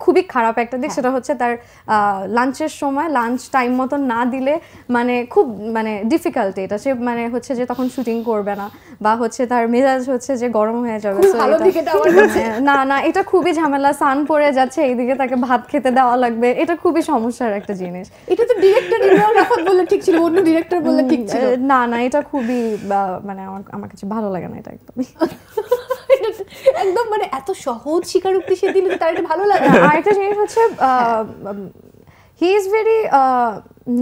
খুবই খারাপ একটা দিক, সেটা হচ্ছে তার লাঞ্চের সময় লাঞ্চ টাইম মতো না দিলে মানে খুব মানে ডিফিকাল্ট এটা, সে মানে হচ্ছে যে তখন শুটিং করবে না বা হচ্ছে তার মেজাজ হচ্ছে যে গরম হয়ে যাবে। না না, এটা খুবই ঝামেলা, সান পড়ে যাচ্ছে এইদিকে, তাকে ভাত খেতে দেওয়া লাগবে, এটা খুবই সমস্যার একটা জিনিস। এটা তো ডিরেক্টর ইমরান রাফাত বললে ঠিক ছিল, অন্য ডিরেক্টর বললে ঠিক ছিল না না, এটা খুবই মানে আমার কাছে ভালো লাগে না এটা একদমই। একদম মানে এত সহজ স্বীকারোক্তি সে দিলে তার এটা ভালো লাগে। আরেকটা জিনিস হচ্ছে he is very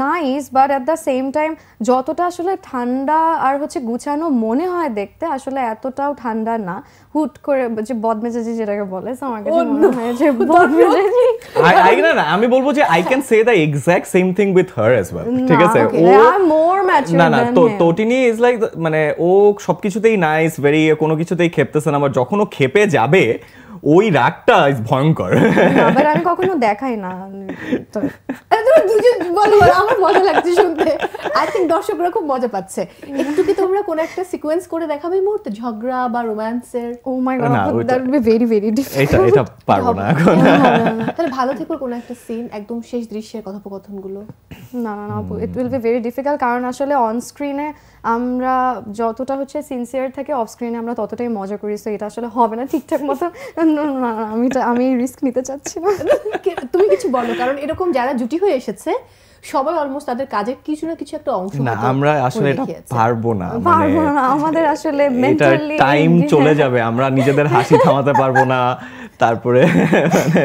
nice, but at the same time যতটা আসলে ঠান্ডা আর হচ্ছে গুছানো মনে হয় দেখতে, আসলে এতটাও ঠান্ডা না, হুট করে যে বদমেজাজি যেটাকে বলে, আমার কাছে মনে হয় যে বদমেজাজি। না আমি বলবো যে I can say the exact same thing with her as well, ঠিক আছে? ও মোর ম্যাচিউর না না, তটিনি ইজ লাইক মানে ও সবকিছুতেই নাইস, ভেরি কোনো কিছুতেই খেপতেছে না, আবার যখন ও খেপে যাবে ওই রাগটা ইজ ভয়ঙ্কর। আবার আমি কখনো দেখাই না। আমার মজা লাগছে শুনতে, আই থিংক দর্শকরা খুব মজা পাচ্ছে। একটু কি তোমরা কোন একটা সিকোয়েন্স করে দেখাবে এই মুহূর্তে, ঝগড়া বা রোম্যান্সের? Oh my god, that will be very very difficult. এটা পারবো না এখন। তাহলে ভালো থেকো কোন একটা সিন, একদম শেষ দৃশ্যের কথোপকথনগুলো। না না না, it will be very difficult, কারণ আসলে অন স্ক্রিনে আমরা যতটা হচ্ছে সিনসিয়ার থাকি, অফ স্ক্রিনে আমরা ততটাই মজা করি, সো এটা আসলে হবে না ঠিকঠাক মতো। আমি রিস্ক নিতে চাচ্ছি না। তুমি কিছু বলো, কারণ এরকম যারা জুটি হয়ে এসেছে সবাই অলমোস্ট তাদের কাজের কিছু না কিছু একটা অংশ না, আমরা আসলে এটা পারবো না, আমাদের আসলে মেন্টালি টাইম চলে যাবে, আমরা নিজেদের হাসি থামাতে পারবো না, তারপরে মানে